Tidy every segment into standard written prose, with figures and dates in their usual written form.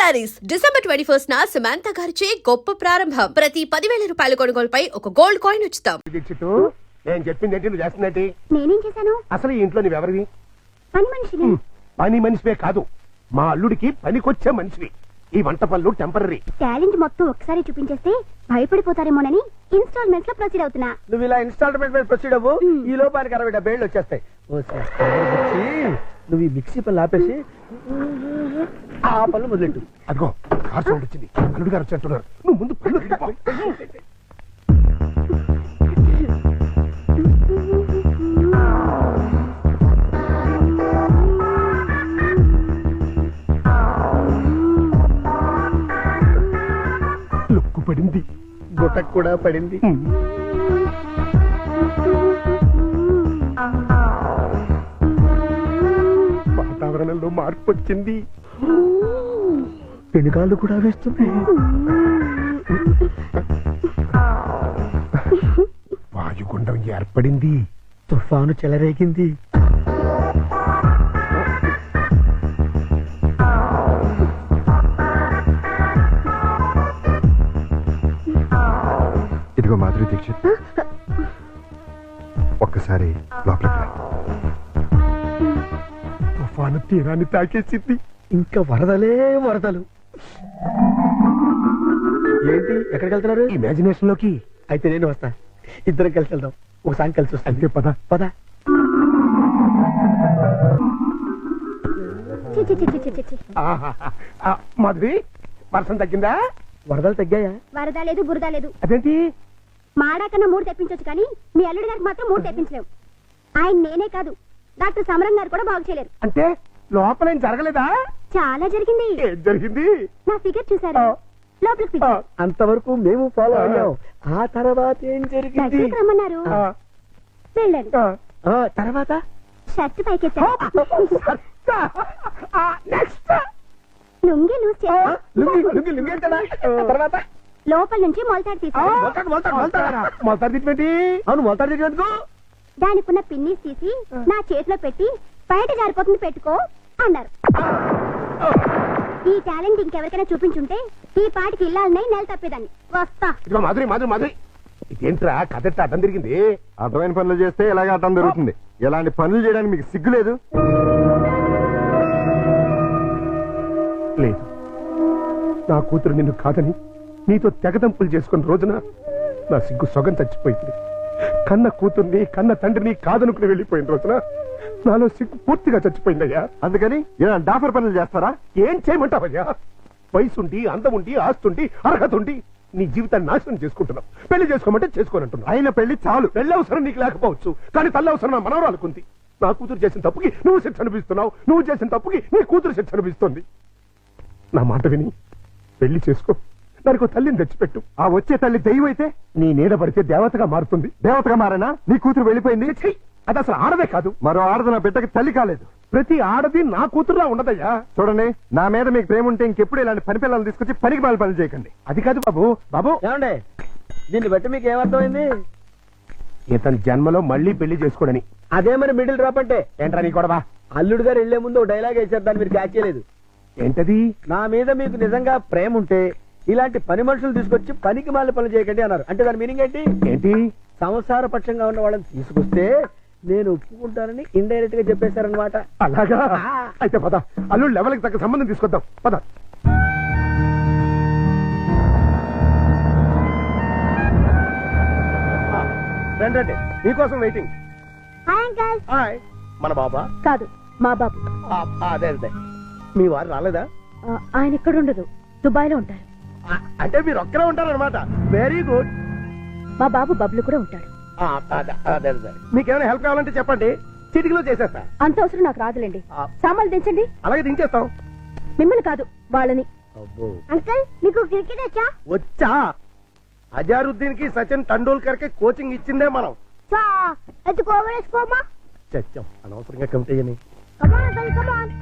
Saris December 21 Samantha గారిచే గొప్ప ప్రారంభం. ప్రతి 10,000 రూపాయల కొనుగోలుపై ఒక గోల్డ్ కాయిన్ ఉచితం. నేను చెప్పింది ఏంటి, నువ్వు చేస్తున్నట్టు? నేనేం చేశాను? అసలు ఈ ఇంట్లో నువ్వెవరివి? పని మనిషిని. పని మనిషివే కాదు, మా అల్లుడికి పనికొచ్చే మనిషివి. ఈ వంట పనులు టెంపరీ. టాలెంట్ మొత్తం ఒకసారి చూపించేస్తే భయపడిపోతారేమోనని ఇన్స్టాల్మెంట్స్ లో ప్రొసీడ్ అవుతున్నా. నువ్వు ఇలా ఇన్స్టాల్మెంట్ మీద ప్రొసీడ్ అవ్వు, ఈ లోపానికి 60-70 వచ్చేస్తాయి. నువ్వు ఈ మిక్సీ పనులు ఆపేసి ఆ పనులు మొదలెట్టు. అదిగో కార్ సౌండ్ వచ్చింది, అల్లుడు గారు వచ్చేట్టున్నారు. నువ్వు ముందు పనులు వెళ్ళిపో. లుక్కు పడింది, గుట్టకు కూడా పడింది. వాతావరణంలో మార్పు వచ్చింది, పెనుగాళ్ళు కూడా వేస్తున్నాయి. వాయుగుండం ఏర్పడింది, తుఫాను చెలరేగింది. ఇదిగో మాధురి దీక్షిత్, ఒక్కసారి లోపలికి రా. తుఫాను తీరాన్ని తాకేసింది. ఇంకా వరదలే వరదలు. ఏంటి, ఎక్కడికి వెళ్తున్నారు? ఇమాజినేషన్ లోకి. అయితే నేను వస్తా, ఇద్దరం కలిసి వెళ్దాం. ఒకసారి కలిసి వస్తా. అంతే, పద పద. చి చి చి చి చి చి. మాధురి, వర్షం తగ్గిందా? వరదలు తగ్గాయా? వరద లేదు, బురద లేదు. అదేంటి? మాడాకన్నా 3 తెప్పించొచ్చు కానీ మీ అల్లుడి గారికి మాత్రం 3 తెప్పించలేవు. ఆయన నేనే కాదు, డాక్టర్ సమరం గారు కూడా బాగు చేయలేరు. అంటే లోపల ఏం జరగలేదా? చాలా జరిగింది. ఏం జరిగింది? నా ఫిగర్ చూసారు, లోపలికి పిలిచారు. అంతవరకు మేము ఫాలో అయ్యాం. ఆ తర్వాత ఏం జరిగింది? దగ్గరికి రమ్మన్నారు, వెళ్ళాను. తర్వాత షర్ట్ పైకెత్తారు, నెక్స్ట్ లుంగి లూజ్ చేశారు. తర్వాత లోపల నుంచి మొలతాడు తీశారు. మొదటి తిట్టి అవును, మొలతాడు తిరిగేందుకు దానికున్న పిన్నీస్ తీసి నా చేతిలో పెట్టి బయట జారిపోతుంది పెట్టుకో అన్నారు. ఈ టాలెంట్ ఇంకెవరికైనా చూపించుంటే ఈ పాటికి ఇల్లాలనే నెల తప్పేదాన్ని. వస్తా. ఇదిగో మాధురి, మాధురి, మాధురి, ఇదేంట్రా కదెట్ట అడ్డం తిరిగింది? అర్థమైన పనులు చేస్తే ఇలాగే అర్థం జరుగుతుంది. ఇలాంటి పనులు చేయడానికి మీకు సిగ్గు లేదు? లేదు, నా కూతురు నిన్ను కాదని నీతో తెగదంపులు చేసుకున్న రోజున నా సిగ్గు సొగం చచ్చిపోయింది. కన్న కూతుర్ని కన్న తండ్రిని కాదనుకుని వెళ్ళిపోయిన రోజున నాలో సిగ్గు పూర్తిగా చచ్చిపోయిందయ్యా. అందుకని ఇలా డాఫర్ పనులు చేస్తారా? ఏం చేయమంటావయ్యా? వయసుండి, అందముండి, ఆస్తుండి, అర్హత ఉండి నీ జీవితాన్ని నాశనం చేసుకుంటున్నావు. పెళ్లి చేసుకోమంటే చేసుకోనంటున్నావు. అయిన పెళ్లి చాలు. పెళ్లి అవసరం నీకు లేకపోవచ్చు, కానీ తల్లి అవసరం నా మనవరాలుకుంది. నా కూతురు చేసిన తప్పుకి నువ్వు శిక్ష అనిపిస్తున్నావు, నువ్వు చేసిన తప్పుకి నీ కూతురు శిక్ష అనిపిస్తుంది. నా మాట విని పెళ్లి చేసుకో, దానికి తల్లిని తెచ్చిపెట్టు. ఆ వచ్చే తల్లి దెయ్యం అయితే నీ నీడ పడితే దేవతగా మారుతుంది. దేవతగా మారేనా? నీ కూతురు వెళ్ళిపోయింది. ఛీ! అది అసలు ఆడదే కాదు. మరో ఆడది నా బిడ్డకి తల్లి కాలేదు. ప్రతి ఆడది నా కూతురులా ఉండదయ్యా. చూడండి, నా మీద మీకు ప్రేమ ఉంటే ఇంకెప్పుడు ఇలాంటి పని పిల్లలు తీసుకొచ్చి పనికి మాలి పనులు చేయకండి. అది కాదు బాబు. బాబు, ఏమండి, దీన్ని బట్టి మీకు ఏమర్థమైంది? ఇతని జన్మలో మళ్ళీ పెళ్లి చేసుకోడని. అదే మరి మిడిల్ డ్రాప్ అంటే. ఏంట్రా నీ గొడవ? అల్లుడు గారు వెళ్లే ముందు ఒక డైలాగ్ వేసారు, దాన్ని మీరు క్యాచ్ చేయలేదు. ఏంటది? నా మీద మీకు నిజంగా ప్రేమ ఉంటే ఇలాంటి పని మనుషులు తీసుకొచ్చి పనికి మాలి పనులు చేయకండి అన్నారు. అంటే దాని మీనింగ్ ఏంటి? ఏంటి? సంసార పక్షంగా ఉన్న వాళ్ళని తీసుకొస్తే నేను ఒప్పుకుంటానని ఇండైరెక్ట్ గా చెప్పేశారనమాట. అలాగా? అయితే పద, అల్లుడు లెవెల్కి తగ్గ సంబంధం తీసుకొద్దాం. పద. రండి, మీకోసం వెయిటింగ్. Hi uncle. హాయ్. మన బాబా? కాదు, మా బాబు. అదే అదే. మీ వారు రాలేదా? ఆయన ఇక్కడ ఉండదు, దుబాయ్ లో ఉంటారు. అంటే మీరు ఒక్కరే ఉంటారనమాట. Very good. మా బాబు బబ్లు కూడా ఉంటాడు. అదే అదే. మీకేమైనా హెల్ప్ కావాలంటే చెప్పండి, చిటికలో చేసేస్తా. అంత అవసరం నాకు రాదులేండి. సామాన్లు దించండి. అలాగే దించేస్తాం. మిమ్మల్ని కాదు, వాళ్ళని. అంకల్, మీకు క్రికెట్ వచ్చా? వచ్చా? అజారుద్దీన్ కి సచిన్ టెండూల్కర్ కి కోచింగ్ ఇచ్చిందే మనం. ఎత్తుకోవేసుకోమా. చచ్చాం అనవసరంగా కమిటీ అని. కమాన్ అంకల్, కమాన్.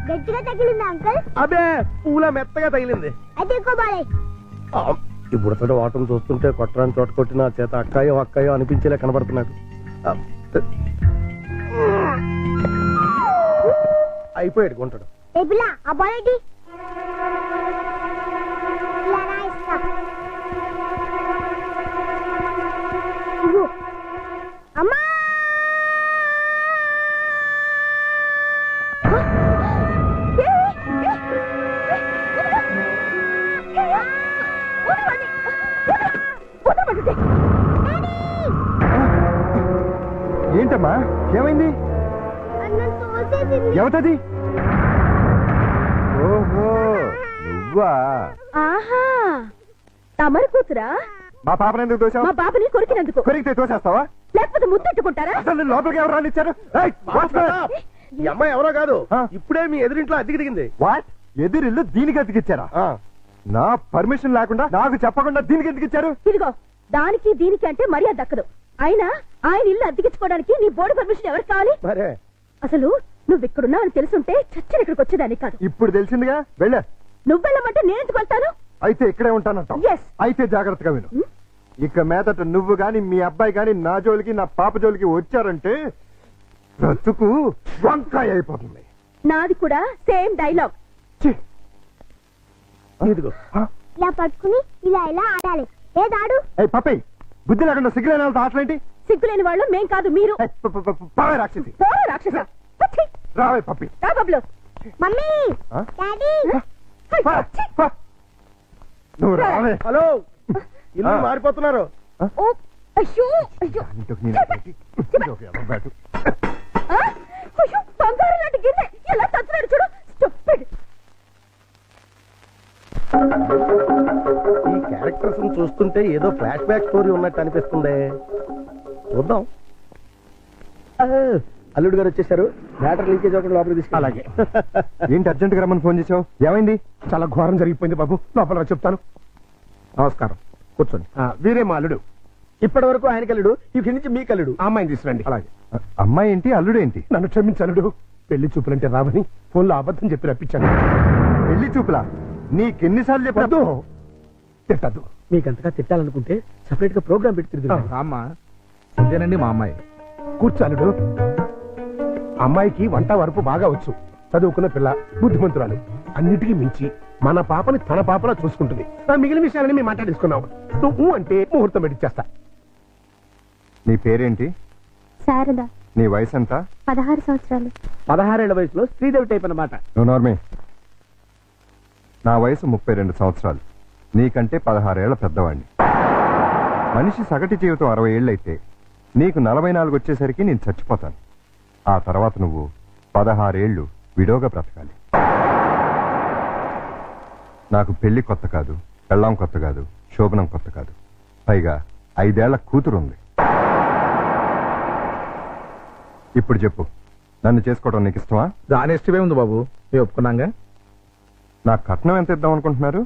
గట్టిగా తగిలిందా అంకల్? అబే, పూల మెత్తగా తగిలింది. అయితే ఎక్కువ బాలే. ఈ బుడతడు వాటం చూస్తుంటే కొట్టరాని చోట కొట్టిన చేత అక్కాయో అక్కాయో అనిపించేలా కనబడుతున్నాడు. అయిపోయాడు గుంటడు. ఏ పిల్ల ఆ బాల్ ఏంటి ఇలా రా ఇస్తా. ఇదిగో. అమ్మా ఏంటమ్మా ఏమైంది? అన్నం తోసేసింది. ఎవతది? ఓహో నువ్వా? ఆహా తమరి కూతురా? మా పాపను ఎందుకు తోసావు? మా బాబుని కొరికినందుకు. కొరికితే తోసేస్తావా? లేకపోతే ముద్దెట్టుకుంటారా? అసలు నేను లోపలికి ఎవరు రానిచ్చారు? ఏయ్, వాచ్మెన్! ఈ అమ్మాయి ఎవరో కాదు, ఆ. ఇప్పుడే మీ ఎదురింట్లో అద్దెకి దిగింది. వాట్? ఎదురిల్లు దీనికి అతికిచ్చారా? నా పర్మిషన్ లేకుండా నాకు చెప్పకుండా దీనికి ఎందుకు ఇచ్చారు? ఇదిగో దానికి దీనికి అంటే మర్యాద దక్కదు. అయినా ఆయన ఇల్లు అద్దెకించుకోవడానికి నీ బోర్డు పర్మిషన్ ఎవరికి కావాలి? మరే అసలు నువ్వు ఇక్కడున్నావని తెలుసుంటే చచ్చిన ఇక్కడికి వచ్చేదాన్ని కాదు. ఇప్పుడు తెలిసిందిగా వెళ్ళ. నువ్వు వెళ్ళమంటే నేను ఎందుకు వెళ్తాను? అయితే ఇక్కడే ఉంటానంటావు. Yes. అయితే జాగ్రత్తగా విను. ఇక మీదట నువ్వు గాని మీ అబ్బాయి గాని నా జోలికి నా పాప జోలికి వచ్చారంటే బ్రతుకు వంకాయ అయిపోతుంది. నాది కూడా సేమ్ డైలాగ్. ఛీ! ఇదిగో ఇలా పట్టుకుని ఇలా ఇలా ఆడాలి. ఏదాడు ఏయ్ పప్పి, బుద్ధి లేకుండా సిగ్గులేని వాళ్ళతో ఆటలేంటి? సిగ్గులేని వాళ్ళు మేం కాదు మీరు. ఏయ్, పావే రాక్షసి. పోరా రాక్షస. ఛీ! రావే పప్పి. రా బబ్లు. మమ్మీ ఆ? డాడీ పా, పా. నువ్వు రావే. హలో, ఇల్లు ఆ. మారిపోతున్నారు. ఓ అయ్యో అయ్యో ఇంటికి నేను బయటికి. ఇదొక ఎర్ర బ్యాటు. ఆ? అయ్యో బంగారం లాంటి గిన్నె ఎలా తత్తున్నాడు చూడు. స్టూపిడ్. ఈ క్యారెక్టర్స్ చూస్తుంటే ఏదో ఫ్లాష్ బ్యాక్ స్టోరీ ఉన్నట్టు అనిపిస్తుంది. చూద్దాం. అల్లుడు గారు వచ్చేసారు. మ్యాటర్ లీకేజ్ అవ్వకుండా లోపలికి తీసుకు. అలాగే. ఏంటి అర్జెంట్ గా రమ్మని ఫోన్ చేసావు? ఏమైంది? చాలా ఘోరం జరిగిపోయింది బాబు. లోపల రా చెప్తాను. నమస్కారం, కూర్చోండి. వీరే మా అల్లుడు. ఇప్పటి వరకు ఆయన కల్లుడు, ఇక్కడి నుంచి మీ కల్లుడు. ఆ అమ్మాయిని తీసుకురండి. అలాగే. అమ్మాయి ఏంటి అల్లుడు ఏంటి? నన్ను క్షమించలుడు. పెళ్లి చూపులంటే రావని ఫోన్లో అబద్ధం చెప్పి రప్పించాను. పెళ్లి చూపులా? నీకెన్నిసార్లు చెప్పొద్దు. తిట్టద్దు. మీకంతగా తిట్టాలనుకుంటే సెపరేట్ గా ప్రోగ్రామ్ పెట్టి తిరుగుతాం. రామ్మా, అదేనండి మా అమ్మాయి. కూర్చాలుడు. అమ్మాయికి వంట వరపు బాగా వచ్చు. చదువుకున్న పిల్ల, బుద్ధిమంతురాలు. అన్నిటికీ మించి మన పాపని తన పాపలా చూసుకుంటుంది. మిగిలిన విషయాలని మేము మాట్లాడేసుకున్నాం. నువ్వు అంటే ముహూర్తం పెట్టిచ్చేస్తా. నీ పేరేంటి? శారద. నీ వయసు ఎంత? 16 సంవత్సరాలు. 16 ఏళ్ల వయసులో శ్రీదేవి టైప్ అన్నమాట. నువ్వు నోర్మే. నా వయసు 32 సంవత్సరాలు. నీకంటే 16 ఏళ్ల పెద్దవాడిని. మనిషి సగటు జీవితం 60 ఏళ్ళైతే నీకు 44 వచ్చేసరికి నేను చచ్చిపోతాను. ఆ తర్వాత నువ్వు 16 ఏళ్ళు విడోగా బ్రతకాలి. నాకు పెళ్లి కొత్త కాదు, పెళ్ళాం కొత్త కాదు, శోభనం కొత్త కాదు. పైగా 5 ఏళ్ల కూతురుంది. ఇప్పుడు చెప్పు, నన్ను చేసుకోవడం నీకు ఇష్టమా? దాని ఇష్టమే ఉంది బాబు, మేము ఒప్పుకున్నాగా. నా కట్నం ఎంత ఇద్దాం అనుకుంటున్నారు?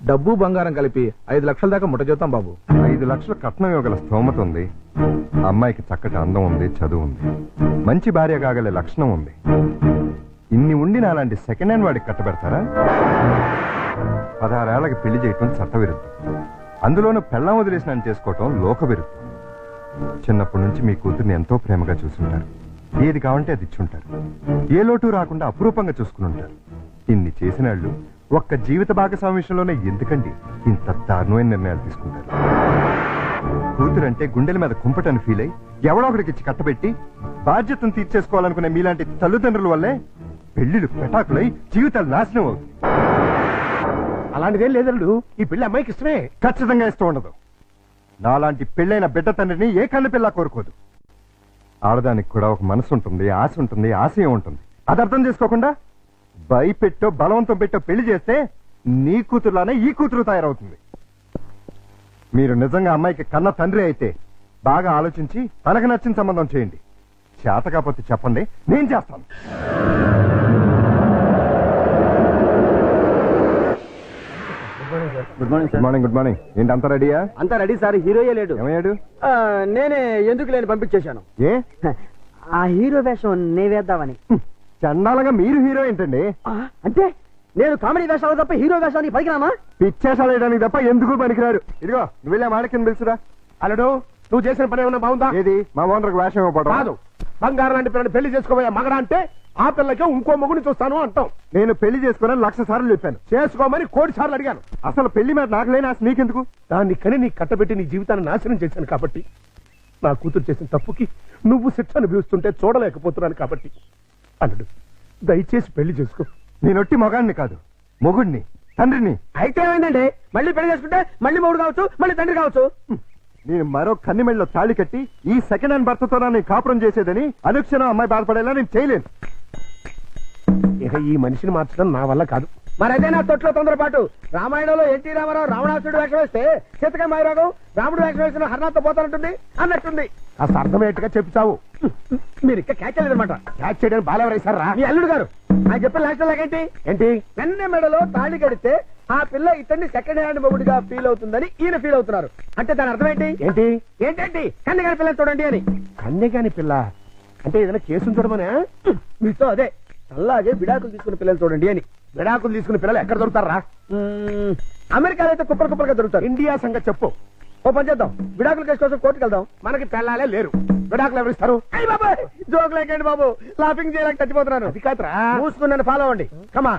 డబ్బు బంగారం కలిపి 5 లక్షల దాకా ముట్ట చేద్దాం బాబు. 5 లక్షల కట్నం ఇవ్వగల స్తోమత ఉంది. అమ్మాయికి చక్కటి అందం ఉంది, చదువు ఉంది, మంచి భార్య కాగలే లక్షణం ఉంది. ఇన్ని ఉండి నాలాంటి సెకండ్ హ్యాండ్ వాడికి కట్టబెడతారా? 16 ఏళ్లకి పెళ్లి చేయటం చట్టవిరుద్ధం. అందులోనూ పెళ్ళాం వదిలేసి నన్ను చేసుకోవటం లోక విరుద్ధం. చిన్నప్పటి నుంచి మీ కూతుర్ని ఎంతో ప్రేమగా చూసుంటారు. ఏది కావంటే అది ఇచ్చుంటారు. ఏ లోటు రాకుండా అపురూపంగా చూసుకుని ఉంటారు. ఇన్ని చేసిన వాళ్ళు ఒక్క జీవిత భాగస్వామి విషయంలోనే ఎందుకండి ఇంత దారుణమైన నిర్ణయాలు తీసుకుంటారు? కూతురంటే గుండెల మీద కుంపటని ఫీల్ అయి ఎవడో ఒకడికి ఇచ్చి కట్టబెట్టి బాధ్యతను తీర్చేసుకోవాలనుకునే మీలాంటి తల్లిదండ్రుల వల్లే పెళ్లిళ్ళు పెటాకులై జీవితాలు నాశనం అవుతుంది. అలాంటిదేం లేదల్లుడు. ఈ పెళ్లి అమ్మాయికి ఇష్టమే. ఖచ్చితంగా ఇష్టం ఉండదు. నాలాంటి పెళ్ళైన బిడ్డ తండ్రిని ఏ కన్న పిల్ల కోరుకోదు. ఆడదానికి కూడా ఒక మనసు ఉంటుంది, ఆశ ఉంటుంది, ఆశయం ఉంటుంది. అది అర్థం చేసుకోకుండా భయపెట్టో బలవంతం పెట్టో పెళ్లి చేస్తే నీ కూతురులానే ఈ కూతురు తయారవుతుంది. మీరు నిజంగా అమ్మాయికి కన్న తండ్రి అయితే బాగా ఆలోచించి తనకు నచ్చిన సంబంధం చేయండి. చేత కాకపోతే చెప్పండి, నేను చేస్తాను. Good morning good morning. Good morning. ఏంటి అంతా రెడీయా? అంతా రెడీ సార్. హీరోయే లేడు. ఏమయ్యాడు? నేనే ఎందుకు లేని పంపించేశాను. ఏ ఆ హీరో వేషం నే వేద్దామని. చండాలంగా మీరు హీరో ఏంటండి? అంటే నేను కామెడీ వేషాలు తప్ప హీరో వేషానికి పలికినామా? పిచ్చేసాలు వేయడానికి తప్ప ఎందుకు పనికిరారు. ఇదిగో నువ్వు వెళ్ళా మాడకింద పిలుచురా. అల్లుడు, నువ్వు చేసిన పని ఏమన్నా బాగుందా? ఏది మా ఓనర్కి వేషం ఇవ్వబడదు. కాదు, బంగారం లాంటి పిల్లని పెళ్లి చేసుకోబోయే మగడా అంటే ఆ పిల్లకే ఇంకో మొగుని చూస్తాను అంటాం. నేను పెళ్లి చేసుకోనని 1,00,000 సార్లు చెప్పాను. చేసుకోమని 1,00,00,000 సార్లు అడిగాను. అసలు పెళ్లి మీద నాకు లేని ఆశ నీకెందుకు? దాన్ని కని నీ కట్టబెట్టి నీ జీవితాన్ని నాశనం చేశాను కాబట్టి, నా కూతురు చేసిన తప్పుకి నువ్వు శిక్ష అనుభవిస్తుంటే చూడలేకపోతున్నాను కాబట్టి. అల్లుడు, దయచేసి పెళ్లి చేసుకో. నేనొట్టి మగాడిని కాదు, మొగుడిని, తండ్రిని. అయితే ఏమైందండి? మళ్ళీ పెళ్లి చేసుకుంటే మళ్ళీ మొగుడు కావచ్చు, మళ్ళీ తండ్రి కావచ్చు. నేను మరో కన్నిమెళ్ళలో తాళి కట్టి ఈ సెకండ్ హ్యాండ్ భర్తతో నేను కాపురం చేసేదని అనుక్షణం అమ్మాయి బాధపడేలా నేను చేయలేను. ఇక ఈ మనిషిని మార్చడం నా వల్ల కాదు. మరి అదే నా తొట్లో తొందరపాటు. రామాయణంలో ఎన్టీ రామారావు రావణాసుడు వేషం వేస్తే సీతక మాయరాగం రాముడు వేషం వేసిన హర్నాథ్ పోతానంటుంది అన్నట్టుంది. కాస్త అర్థమయ్యేట్టుగా చెప్తావు. మీరు ఇంకా క్యాచ్ చేయలేదన్నమాట. క్యాచ్ చేయడానికి బాలెవరైసారా? మీ అల్లుడు గారు ఆయన చెప్పిన లాస్ట్ లాగేంటి? ఏంటి? వెన్న మెడలో తాళి కడితే ఆ పిల్ల ఇతన్ని సెకండ్ హ్యాండ్ మొగుడిగా ఫీల్ అవుతుందని ఈయన ఫీల్ అవుతున్నారు. అంటే దాని అర్థం ఏంటి? ఏంటి? ఏంటంటే కన్యగారి పిల్లని చూడండి అని. కన్యగాని పిల్ల అంటే ఏదైనా కేసును చూడమనే? మీతో అదే అలాగే విడాకులు తీసుకున్న పిల్లలు చూడండి అని. విడాకులు తీసుకున్న పిల్లలు ఎక్కడ దొరుకుతారా? అమెరికాలో అయితే కుప్పలు కుప్పలుగా దొరుకుతారు. ఇండియా సంగతి చెప్పు. ఓ పని చేద్దాం, విడాకుల కేసు కోసం కోర్టుకు వెళ్దాం. మనకి పెళ్ళాలే లేరు, విడాకులు ఎవరిస్తారు? అయ్యి బాబాయ్, జోక్ లేకండి బాబు, లాఫింగ్ చేయలేక చచ్చిపోతున్నాను. అది కాదురా. మూసుకుని నన్ను ఫాలో అవ్వండి. కమా